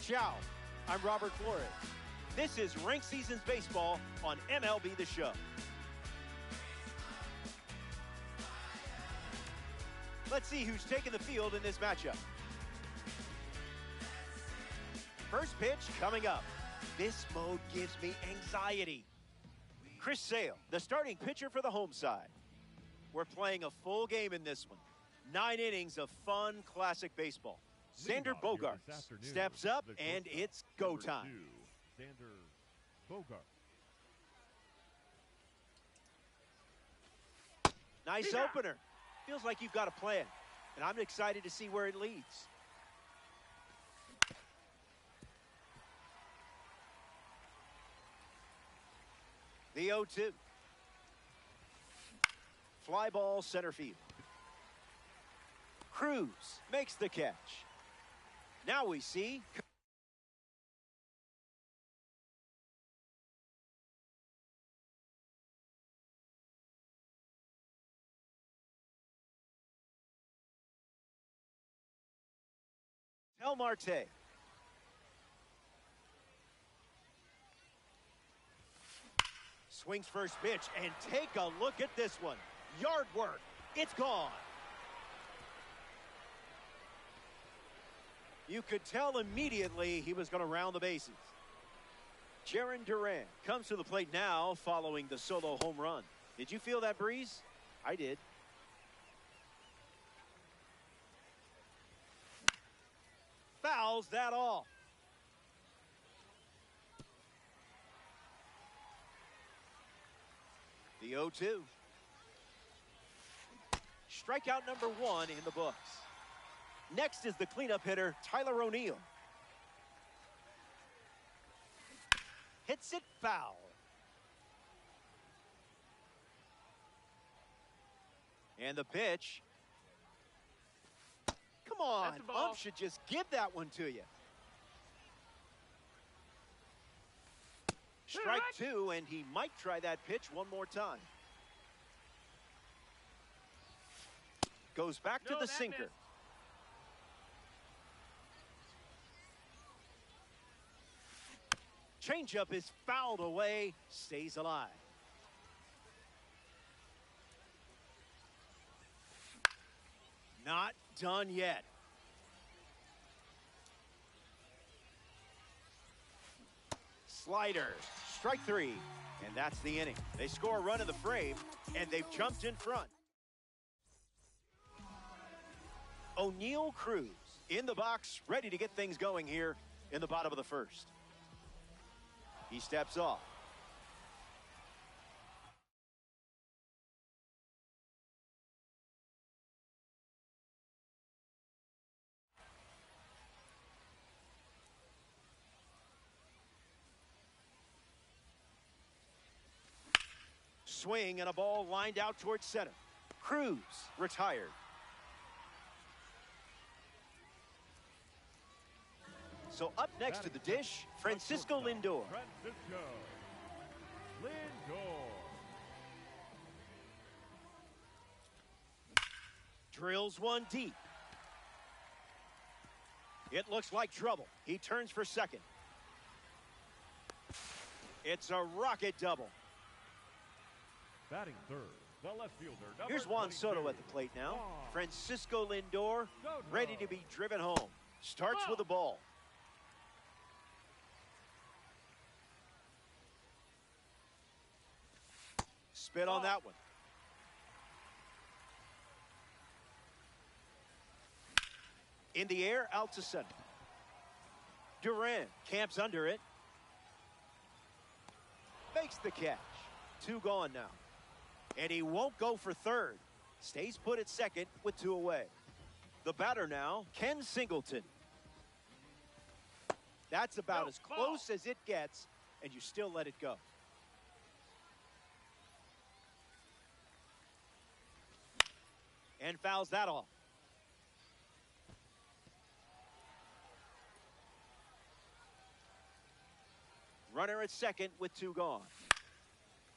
Ciao, I'm Robert Flores. This is Ranked Seasons Baseball on MLB The Show. Let's see who's taking the field in this matchup. First pitch coming up. This mode gives me anxiety. Chris Sale, the starting pitcher for the home side. We're playing a full game in this one. 9 innings of fun, classic baseball. Xander Bogaerts steps up, and it's go time. Xander Bogaerts. Nice opener. Feels like you've got a plan, and I'm excited to see where it leads. The 0-2. Fly ball center field. Cruz makes the catch. Now we see Tel Marte. Swings first pitch, and take a look at this one. Yard work. It's gone. You could tell immediately he was going to round the bases. Jarren Duran comes to the plate now following the solo home run. Did you feel that breeze? I did. Fouls that off. The 0-2. Strikeout number 1 in the books. Next is the cleanup hitter, Tyler O'Neill. Hits it foul. And the pitch. Come on, Ump should just give that one to you. Strike 2, and he might try that pitch one more time. Goes back to the sinker. Changeup is fouled away, stays alive. Not done yet. Slider, strike 3, and that's the inning. They score a run in the frame, and they've jumped in front. O'Neill Cruz in the box, ready to get things going here in the bottom of the first. He steps off. Swing and a ball lined out towards center. Cruz retired. So up next to the dish, Francisco Lindor. Francisco Lindor. Drills one deep. It looks like trouble. He turns for second. It's a rocket double. Batting third, the left fielder. Here's Juan Soto at the plate now. Francisco Lindor ready to be driven home. Starts with a ball. Spit on that one. In the air, out to center. Duran camps under it. Makes the catch. 2 gone now. And he won't go for third. Stays put at second with 2 away. The batter now, Ken Singleton. That's about as close as it gets, and you still let it go. And fouls that off. Runner at second with 2 gone.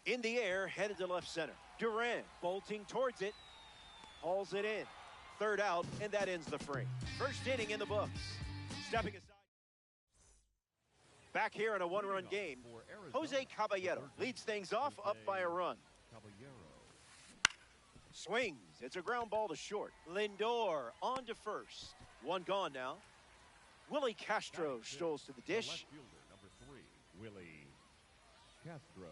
In the air, headed to left center. Duran bolting towards it. Hauls it in. 3rd out, and that ends the frame. First inning in the books. Stepping aside. Back here in a one-run game, Jose Caballero leads things off up by a run. Swings. It's a ground ball to short. Lindor on to first. One gone now. Willie Castro strolls to the dish. Left fielder, number 3, Willie Castro.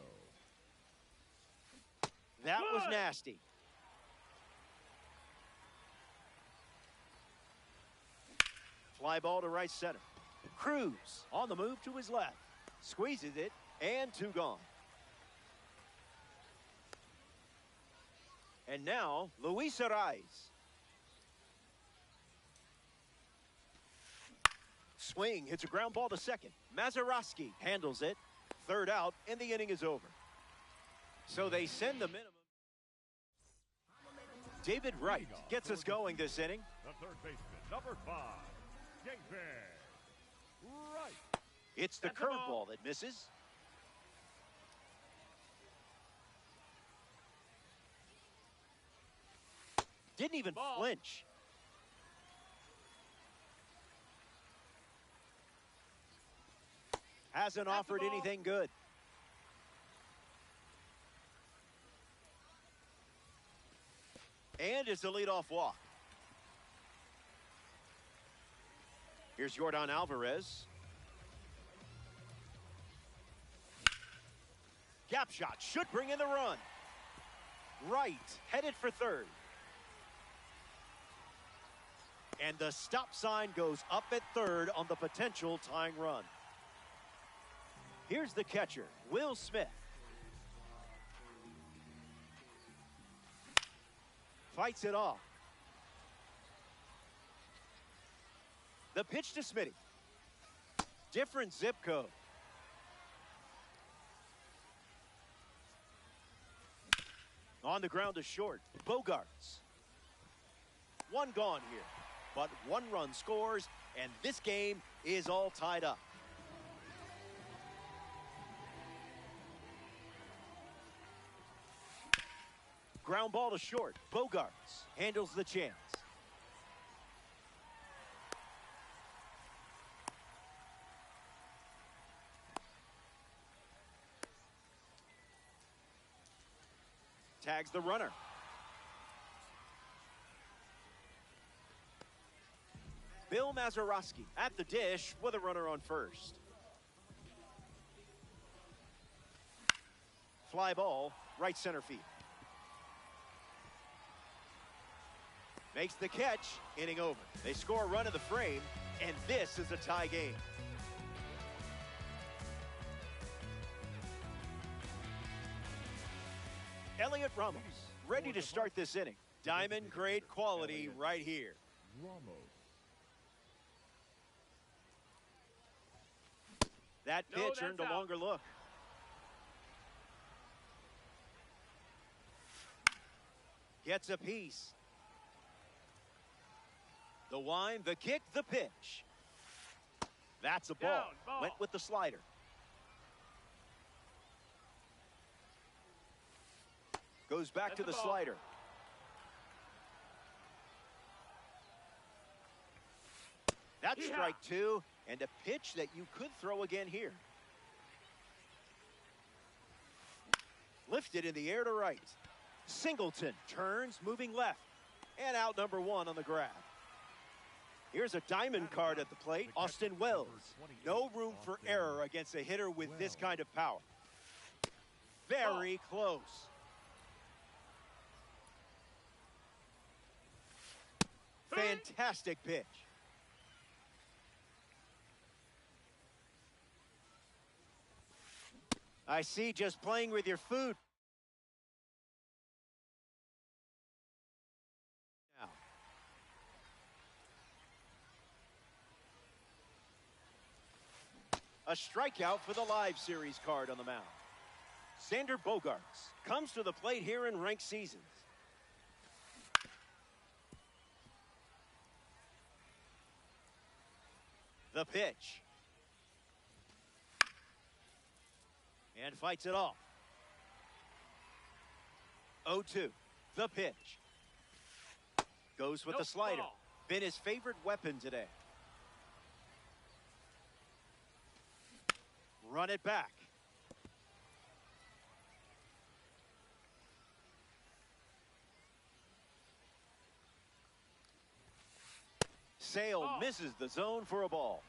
That was nasty. Fly ball to right center. Cruz on the move to his left. Squeezes it, and 2 gone. And now, Luis Arraez. Swing, hits a ground ball to second. Mazeroski handles it. 3rd out, and the inning is over. So they send the minimum. David Wright gets us going this inning. The 3rd baseman, number 5, Gaymers Right. It's the curveball that misses. Didn't even flinch. Hasn't offered anything good. And it's a leadoff walk. Here's Yordan Alvarez. Gap shot should bring in the run. Right, headed for 3rd. And the stop sign goes up at 3rd on the potential tying run. Here's the catcher, Will Smith. Fights it off. The pitch to Smitty. Different zip code. On the ground to short. Bogarts. 1 gone here. But 1 run scores, and this game is all tied up. Ground ball to short. Bogarts handles the chance. Tags the runner. Bill Mazeroski at the dish with a runner on first. Fly ball, right center field. Makes the catch, inning over. They score a run in the frame, and this is a tie game. Elliot Ramos, ready to start this inning. Diamond grade quality right here. That pitch earned a longer look. Gets a piece. The wind, the kick, the pitch. That's a ball. Went with the slider. Goes back to the slider. That's strike 2, and a pitch that you could throw again here. Lifted in the air to right. Singleton turns, moving left. And out number 1 on the grab. Here's a diamond card at the plate. Austin Wells. No room for error against a hitter with this kind of power. Very close. Fantastic pitch. I see, just playing with your food. Now. A strikeout for the live series card on the mound. Xander Bogaerts comes to the plate here in ranked seasons. The pitch. And fights it off. 0-2. The pitch. Goes with the slider. Been his favorite weapon today. run it back. Sale misses the zone for a ball.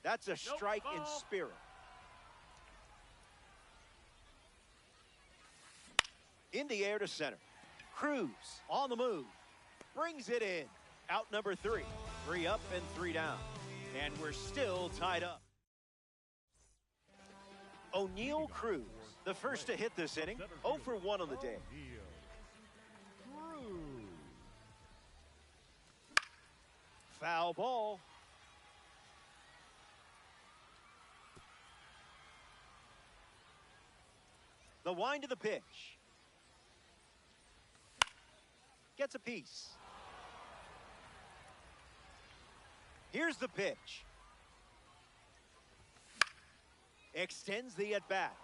That's a strike in spirit. In the air to center. Cruz on the move. Brings it in. Out number 3. 3 up and 3 down. And we're still tied up. O'Neal Cruz, the first to hit this inning. 0 for 1 on the day. Foul ball. The wind of the pitch. Gets a piece. Here's the pitch. Extends the at-bat.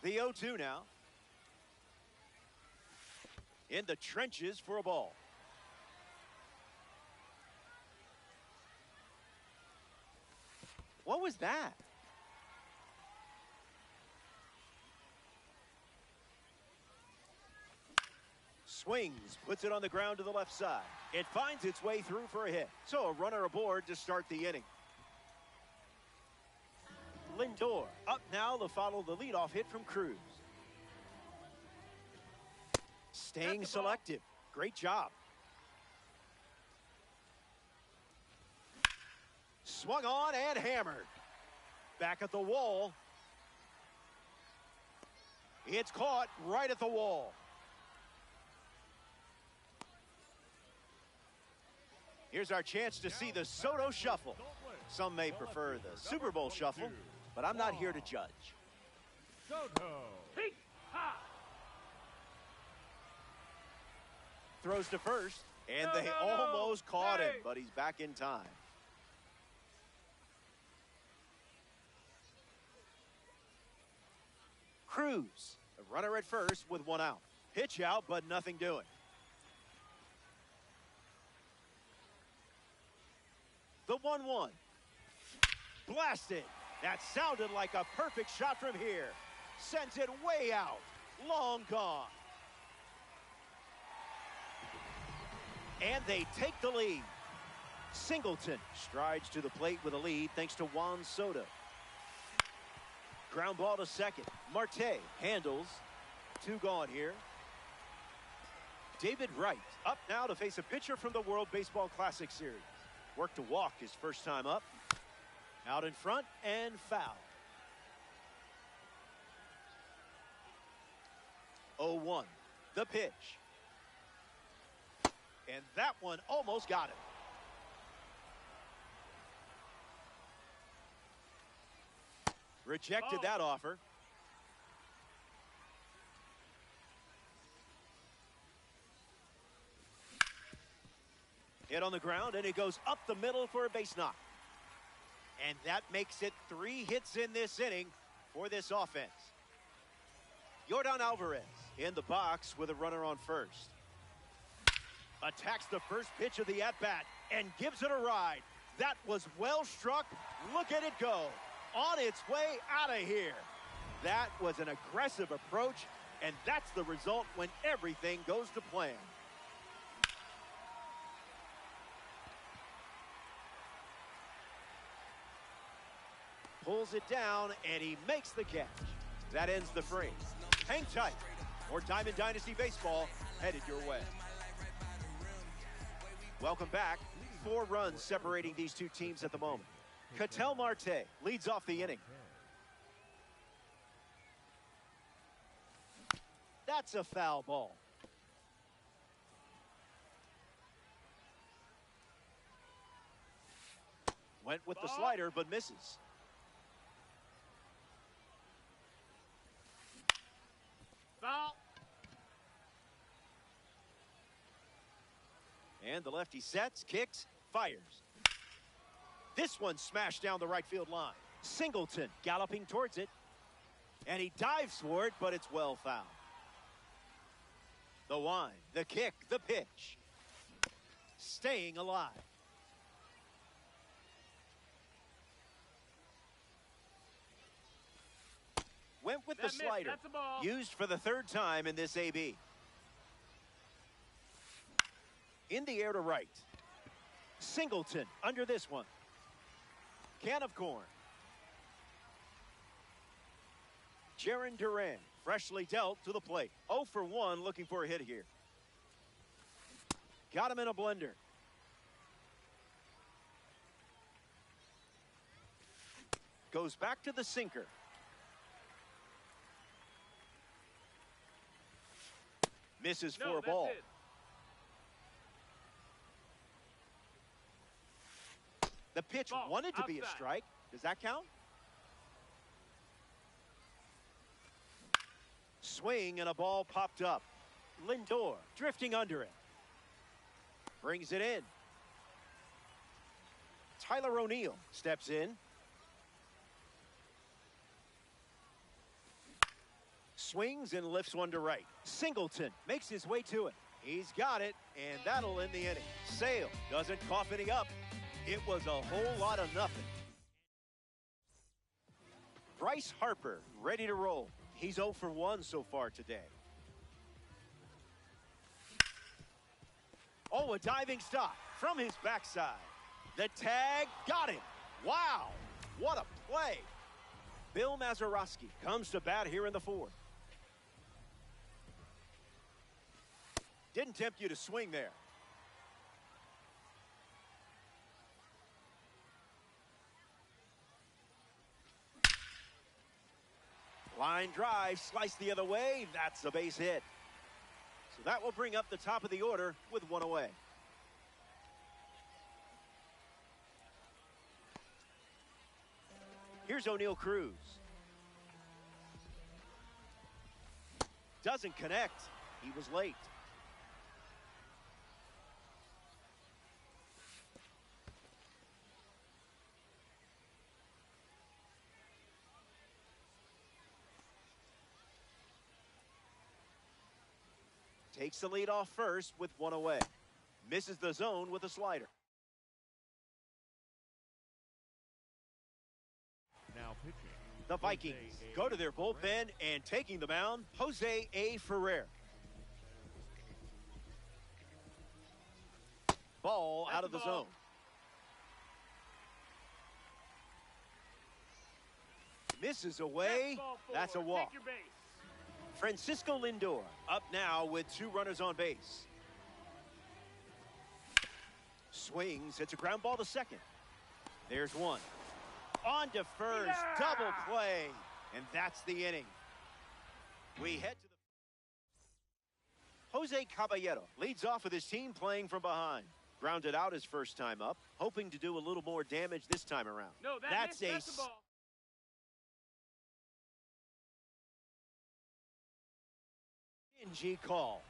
The 0-2 now. In the trenches for a ball. What was that? Swings, puts it on the ground to the left side. It finds its way through for a hit. So a runner aboard to start the inning. Lindor up now to follow the leadoff hit from Cruz. Staying selective. Great job. Swung on and hammered. Back at the wall. It's caught right at the wall. Here's our chance to see the Soto Shuffle. Some may prefer the Super Bowl Shuffle, but I'm not here to judge. Soto. Throws to first, and they almost caught him, but he's back in time. Cruz, a runner at first with 1 out. Pitch out, but nothing doing. The 1-1. Blasted. That sounded like a perfect shot from here. Sends it way out. Long gone. And they take the lead. Singleton strides to the plate with a lead thanks to Juan Soto. Ground ball to second. Marte handles. 2 gone here. David Wright up now to face a pitcher from the World Baseball Classic Series. Worked to walk his first time up. Out in front and foul. 0-1. The pitch. And that one almost got him. Rejected that offer. Hit on the ground, and it goes up the middle for a base knock. And that makes it 3 hits in this inning for this offense. Yordan Alvarez in the box with a runner on first. Attacks the first pitch of the at-bat and gives it a ride. That was well struck. Look at it go. On its way out of here. That was an aggressive approach, and that's the result when everything goes to plan. Pulls it down, and he makes the catch. That ends the frame. Hang tight. More Diamond Dynasty Baseball headed your way. Welcome back. 4 runs separating these 2 teams at the moment. Ketel Marte leads off the inning. That's a foul ball. Went with the slider, but misses. Foul. And the lefty sets, kicks, fires. This one smashed down the right field line. Singleton galloping towards it. And he dives for it, but it's well fouled. The wind, the kick, the pitch. staying alive. Went with the slider. That's a ball. Used for the third time in this AB. In the air to right. Singleton under this one. Can of corn. Jaron Duran freshly dealt to the plate. 0 for 1 looking for a hit here. Got him in a blender. Goes back to the sinker. Misses for a ball. The pitch wanted to be a strike. Does that count? Swing and a ball popped up. Lindor drifting under it. Brings it in. Tyler O'Neill steps in. Swings and lifts one to right. Singleton makes his way to it. He's got it, and that'll end the inning. Sale doesn't cough any up. It was a whole lot of nothing. Bryce Harper ready to roll. He's 0 for 1 so far today. Oh, a diving stop from his backside. The tag got him. Wow, what a play. Bill Mazeroski comes to bat here in the fourth. Didn't tempt you to swing there. Line drive, sliced the other way. That's a base hit. So that will bring up the top of the order with one away. Here's O'Neill Cruz. Doesn't connect. He was late. Takes the lead off first with one away. Misses the zone with a slider. Now pitching. The Vikings go to their bullpen and taking the mound, Jose A. Ferrer. Ball out of the zone. Misses away. That's a walk. Francisco Lindor up now with 2 runners on base. Swings. It's a ground ball to second. There's one. On to first. Double play. And that's the inning. We head to the... Jose Caballero leads off with his team playing from behind. Grounded out his first time up. Hoping to do a little more damage this time around. No, that's a ball. G call.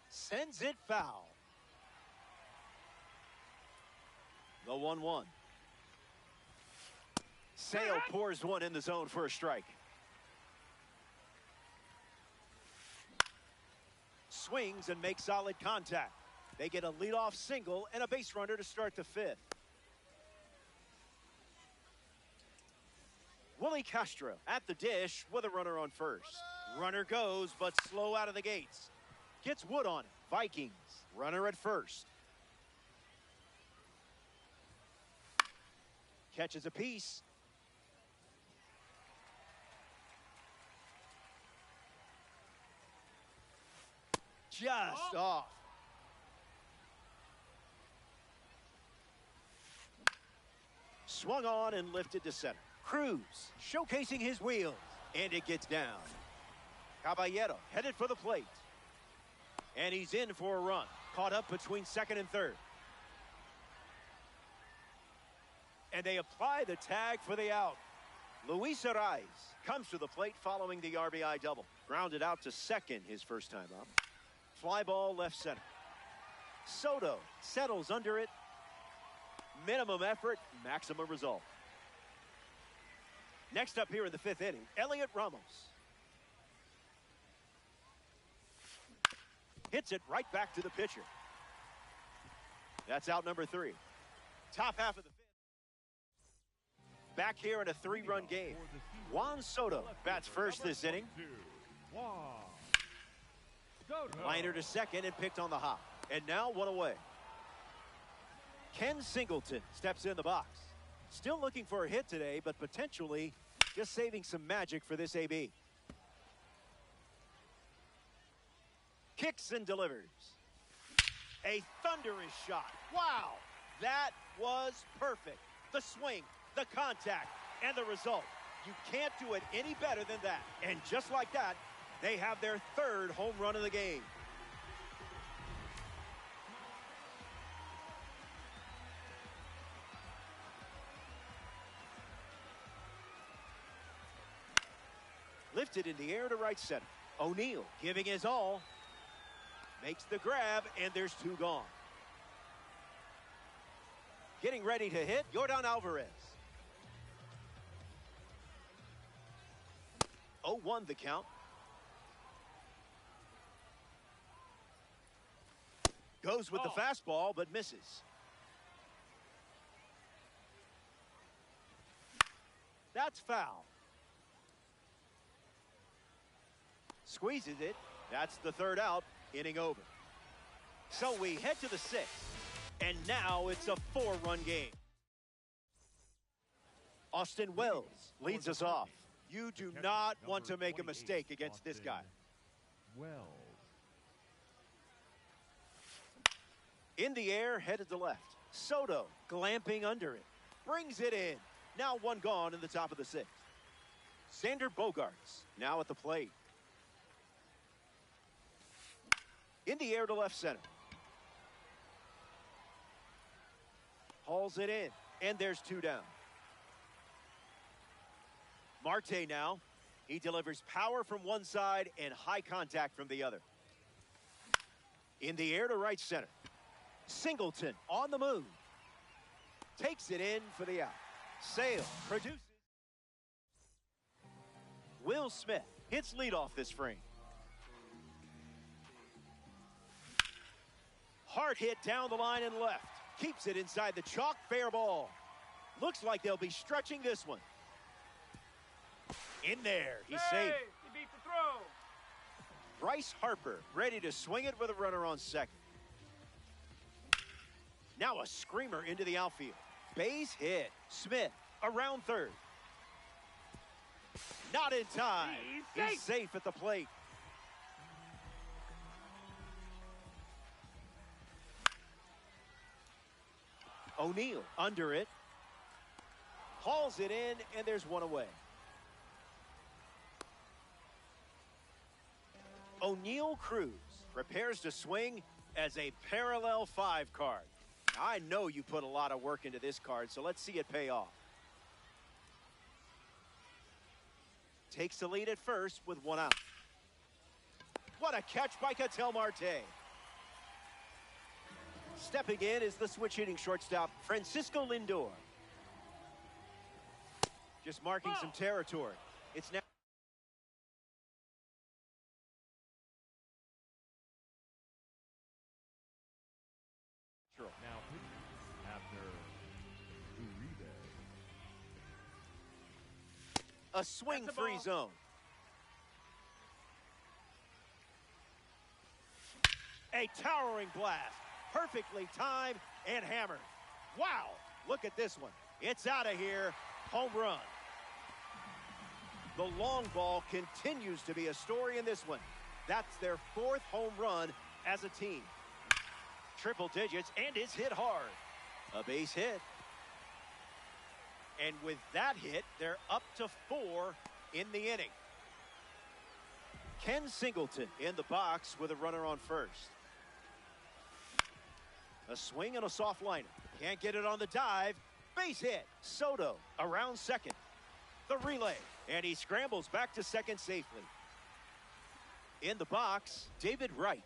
Sends it foul. The 1-1. Sale pours one in the zone for a strike. Swings and makes solid contact. They get a leadoff single and a base runner to start the fifth. Willie Castro at the dish with a runner on first. Runner goes, but slow out of the gates. Gets Wood on it. Vikings, runner at first. Catches a piece. Just off. Swung on and lifted to center. Cruz showcasing his wheels, and it gets down. Caballero headed for the plate. And he's in for a run. Caught up between second and third. And they apply the tag for the out. Luis Arraez comes to the plate following the RBI double. Grounded out to second his first time up. Fly ball left center. Soto settles under it. Minimum effort, maximum result. Next up here in the fifth inning, Elliot Ramos. Hits it right back to the pitcher. That's out number 3. Top half of the 5th. Back here in a 3-run game. Juan Soto bats first this inning. Liner to second and picked on the hop. And now 1 away. Ken Singleton steps in the box. Still looking for a hit today, but potentially just saving some magic for this AB. Kicks and delivers. A thunderous shot. Wow, that was perfect. The swing, the contact, and the result. You can't do it any better than that. And just like that, they have their 3rd home run of the game. Lifted in the air to right center. O'Neill giving his all. Makes the grab, and there's 2 gone. Getting ready to hit, Yordan Alvarez. 0-1 the count. Goes with the fastball, but misses. That's foul. Squeezes it. That's the 3rd out. Inning over. So we head to the 6th. And now it's a 4-run game. Austin Wells leads us off. You do not want to make a mistake against this guy. In the air, headed to left. Soto glamping under it. Brings it in. Now 1 gone in the top of the 6th. Xander Bogaerts now at the plate. In the air to left center. Hauls it in, and there's 2 down. Marte now. He delivers power from one side and high contact from the other. In the air to right center. Singleton on the move. Takes it in for the out. Sale produces. Will Smith hits leadoff this frame. Hard hit down the line and left. Keeps it inside the chalk, fair ball. Looks like they'll be stretching this one. In there, he's safe. He beat the throw. Bryce Harper ready to swing it with a runner on second. Now a screamer into the outfield. Base hit. Smith around 3rd. Not in time. He's safe at the plate. O'Neill under it. Hauls it in, and there's 1 away. O'Neill Cruz prepares to swing as a parallel 5 card. I know you put a lot of work into this card, so let's see it pay off. Takes the lead at first with 1 out. What a catch by Ketel Marte. Stepping in is the switch hitting shortstop, Francisco Lindor. Just marking some territory. It's now. A swing-free zone. A towering blast. Perfectly timed and hammered. Wow, look at this one. It's out of here. Home run. The long ball continues to be a story in this one. That's their 4th home run as a team. Triple digits, and it's hit hard. A base hit. And with that hit, they're up to 4 in the inning. Ken Singleton in the box with a runner on first. A swing and a soft liner. Can't get it on the dive. Base hit. Soto around second. The relay. And he scrambles back to second safely. In the box, David Wright.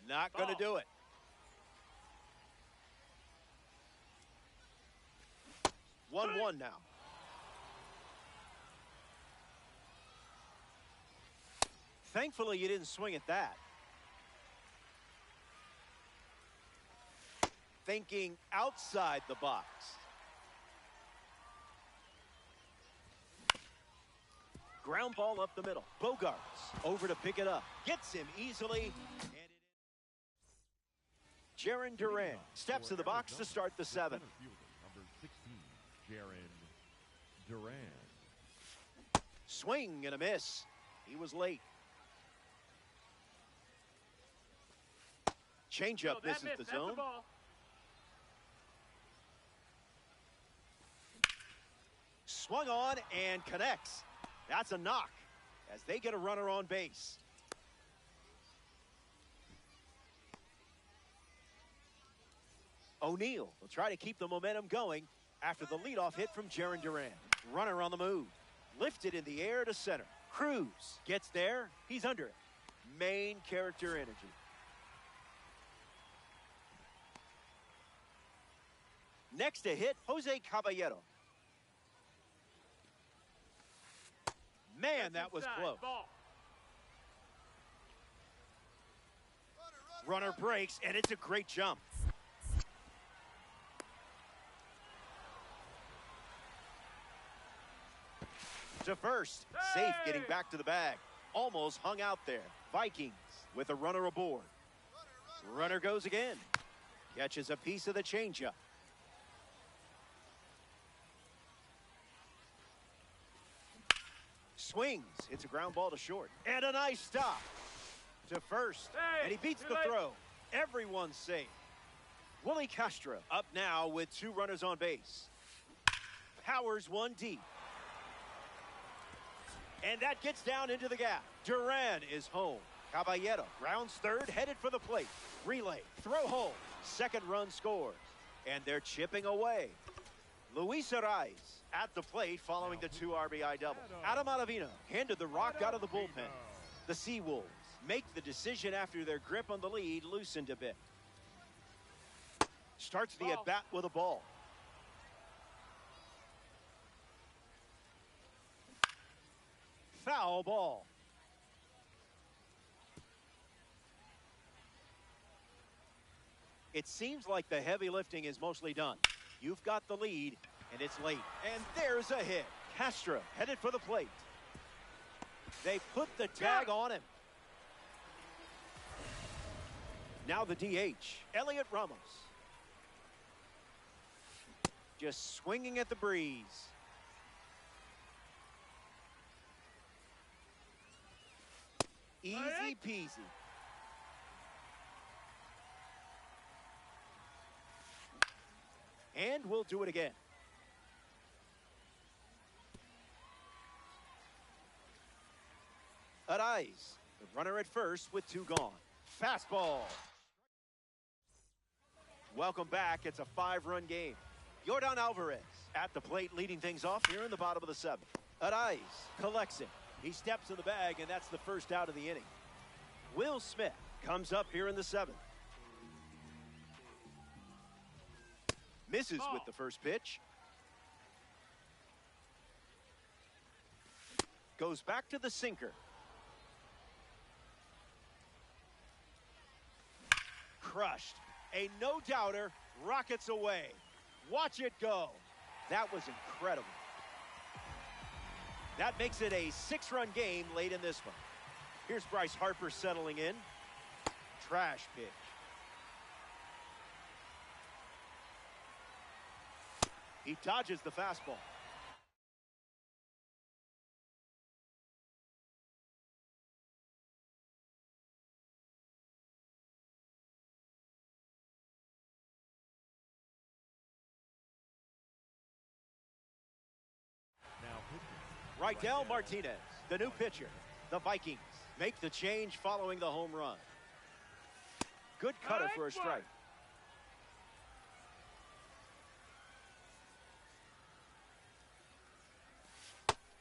Not going to do it. 1-1 now. Thankfully, you didn't swing at that. Thinking outside the box. Ground ball up the middle. Bogarts over to pick it up. Gets him easily. Jaron Duran steps to the box to start the seventh. Number 16, Jaron Duran. Swing and a miss. He was late. Changeup misses the zone. Swung on and connects. That's a knock as they get a runner on base. O'Neill will try to keep the momentum going after the leadoff hit from Jaron Duran. Runner on the move. Lifted in the air to center. Cruz gets there. He's under it. Main character energy. Next to hit, Jose Caballero. Man, that was close. Runner breaks, and it's a great jump. To first, safe getting back to the bag. Almost hung out there. Vikings with a runner aboard. Runner goes again. Catches a piece of the changeup. Swings, hits a ground ball to short. And a nice stop to first. And he beats the throw. Everyone's safe. Willie Castro up now with 2 runners on base. Powers one deep. And that gets down into the gap. Duran is home. Caballero rounds third, headed for the plate. Relay, throw home. Second run scores. And they're chipping away. Luis Ariz at the plate following the 2 RBI double. Adam Ottavino handed the rock out of the bullpen. The Seawolves make the decision after their grip on the lead loosened a bit. Starts the at-bat with a ball. Foul ball. It seems like the heavy lifting is mostly done. You've got the lead, and it's late. And there's a hit. Castro headed for the plate. They put the tag on him. Now the DH, Elliot Ramos. Just swinging at the breeze. Easy peasy. And we'll do it again. Ariz, the runner at first with 2 gone. Fastball. Welcome back. It's a 5-run game. Yordan Alvarez at the plate leading things off here in the bottom of the 7th. Ariz collects it. He steps in the bag, and that's the first out of the inning. Will Smith comes up here in the 7th. Misses with the first pitch. Goes back to the sinker. Crushed. A no-doubter rockets away. Watch it go. That was incredible. That makes it a 6-run game late in this one. Here's Bryce Harper settling in. Trash pitch. He dodges the fastball. Rydell Martinez, the new pitcher. The Vikings make the change following the home run. Good cutter for a strike.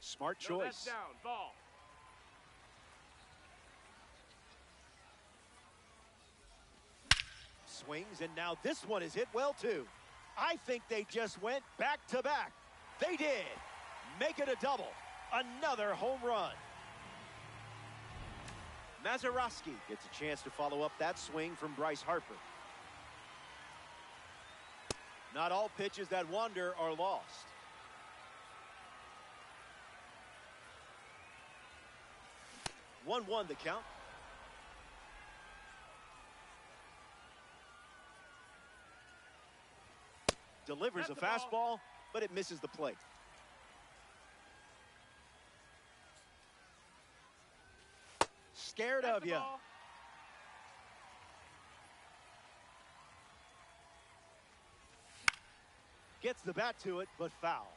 Smart choice. Down, ball. Swings, and now this one is hit well, too. I think they just went back-to-back. They did. Make it a double. Another home run. Mazeroski gets a chance to follow up that swing from Bryce Harper. Not all pitches that wander are lost. One the count. Delivers a fastball, but it misses the plate. Scared of you. Gets the bat to it, but foul.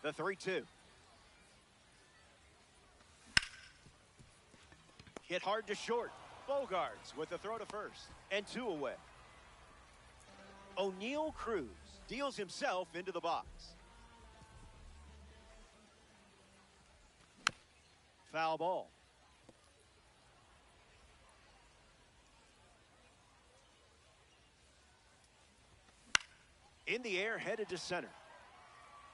The 3-2. Hit hard to short. Bogarts with the throw to first, and 2 away. O'Neal Cruz deals himself into the box. Foul ball. In the air, headed to center.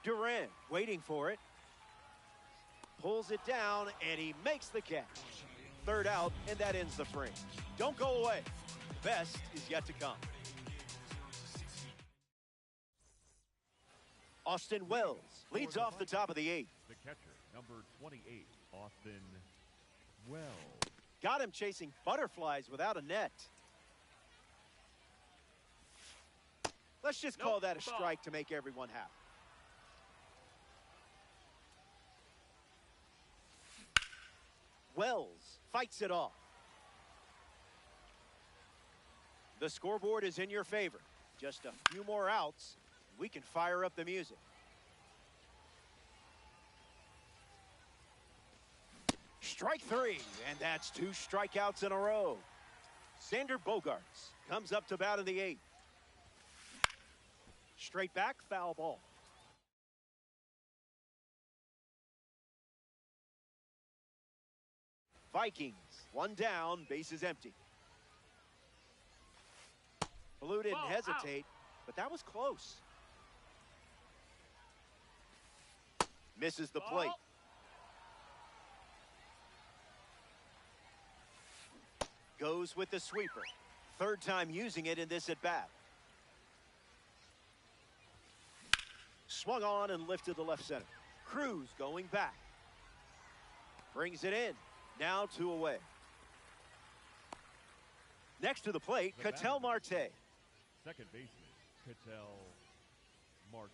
Durant waiting for it. Pulls it down, and he makes the catch. Third out, and that ends the frame. Don't go away. The best is yet to come. Austin Wells leads off the top of the 8th. The catcher, number 28, Austin Wells. Got him chasing butterflies without a net. Let's just call that a strike to make everyone happy. Wells fights it off. The scoreboard is in your favor. Just a few more outs. We can fire up the music. Strike 3, and that's 2 strikeouts in a row. Xander Bogarts comes up to bat in the 8th. Straight back, foul ball. Vikings, 1 down, bases empty. Blue didn't hesitate, but that was close. Misses the plate. Goes with the sweeper. Third time using it in this at bat. Swung on and lifted to left center. Cruz going back. Brings it in. Now 2 away. Next to the plate, Ketel Marte. Second baseman, Ketel Marte.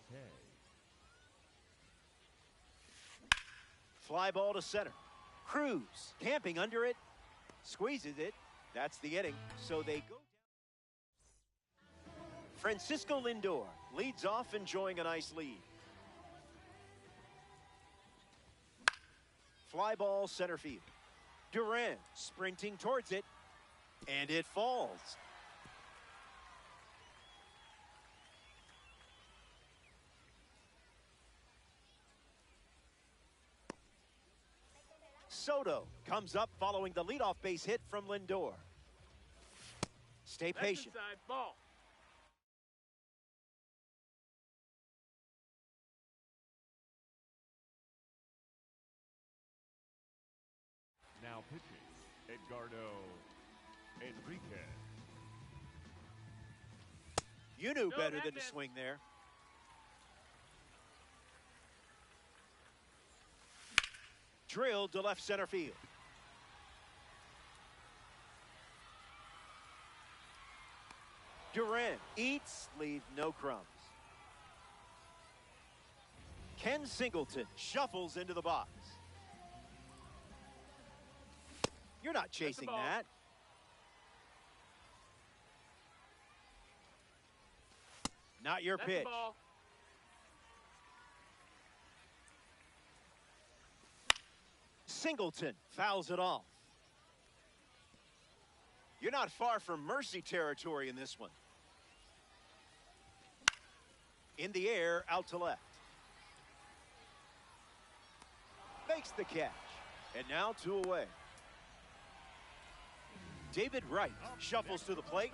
Fly ball to center. Cruz camping under it. Squeezes it. That's the inning. So they go down. Francisco Lindor leads off, enjoying a nice lead. Fly ball center field. Durant sprinting towards it, and it falls. Soto comes up following the leadoff base hit from Lindor. Stay patient. Inside ball. Now pitching, Edgardo Enriquez. You knew better than to swing there. Drilled to left center field. Durant eats, leave no crumbs. Ken Singleton shuffles into the box. You're not chasing that. Not your pitch. Singleton fouls it off. You're not far from mercy territory in this one. In the air, out to left. Makes the catch. And now 2 away. David Wright shuffles to the plate.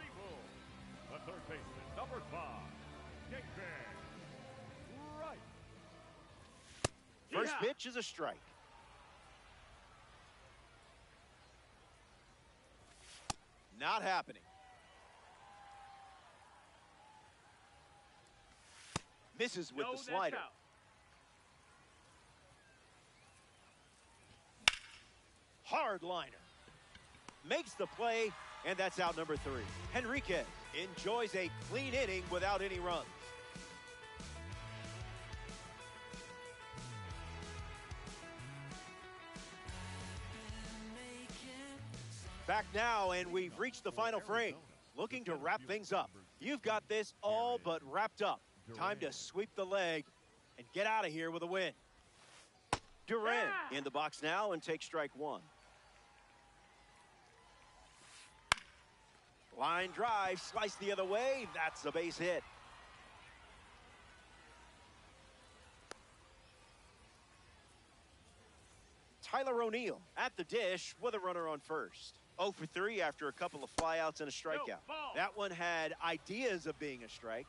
The third baseman, number 5, David Wright. First First pitch is a strike. Not happening. Misses with the slider. Hard liner. Makes the play, and that's out number 3. Henriquez enjoys a clean inning without any runs. Back now, and we've reached the final frame. Looking to wrap things up. You've got this all but wrapped up. Time to sweep the leg and get out of here with a win. Duran in the box now and take strike 1. Line drive, slice the other way. That's a base hit. Tyler O'Neill at the dish with a runner on first. 0 for 3 after a couple of flyouts and a strikeout. That one had ideas of being a strike.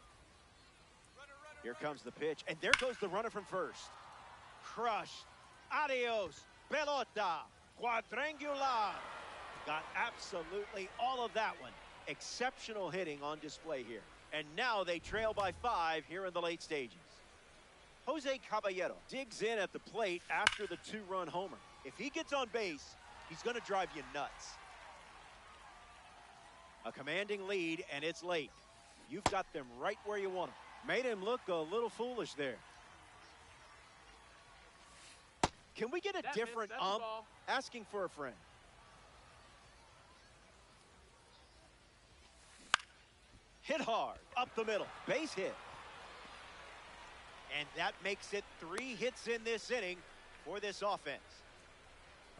Here comes the pitch, and there goes the runner from first. Crushed. Adios. Pelota. Quadrangular. Got absolutely all of that one. Exceptional hitting on display here. And now they trail by 5 here in the late stages. Jose Caballero digs in at the plate after the 2-run homer. If he gets on base, he's going to drive you nuts. A commanding lead, and it's late. You've got them right where you want them. Made him look a little foolish there. Can we get a different ump? Asking for a friend. Hit hard, up the middle, base hit. And that makes it 3 hits in this inning for this offense.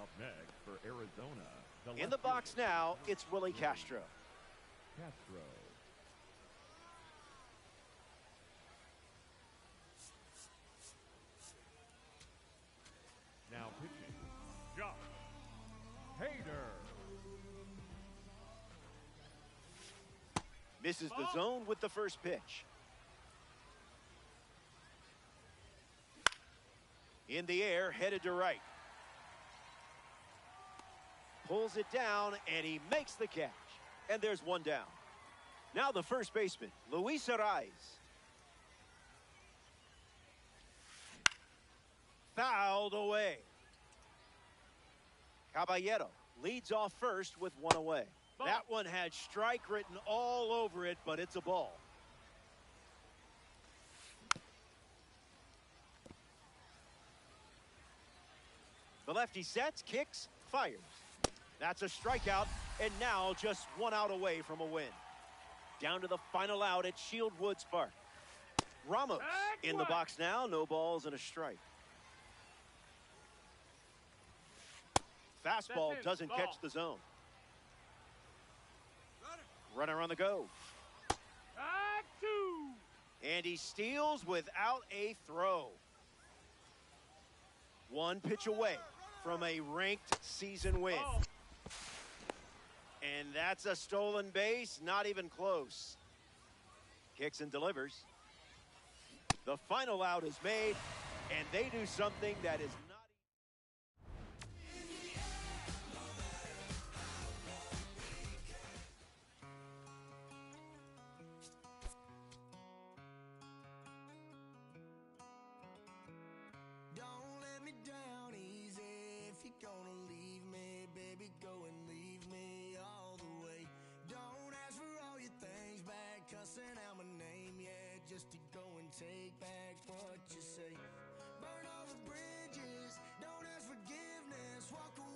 Up next for Arizona. In the box now, it's Willie Castro. Now pitching, Josh Hader. Misses the zone with the first pitch. In the air, headed to right. Pulls it down, and he makes the catch. And there's one down. Now the first baseman, Luis Arraez. Fouled away. Caballero leads off first with 1 away. That one had strike written all over it, but it's a ball. The lefty sets, kicks, fires. That's a strikeout, and now just 1 out away from a win. Down to the final out at Shield Woods Park. Ramos in the box now, no balls and a strike. Fastball doesn't catch the zone. Runner on the go. And he steals without a throw. 1 pitch away from a ranked season win. And that's a stolen base, not even close. Kicks and delivers. The final out is made, and they do something that is not. Don't let me down easy. If you're gonna leave me, baby, go and leave me all the way. Don't ask for all your things back, cussing out my name, yeah, just to go and take back what you say. Burn all the bridges, don't ask forgiveness, walk away.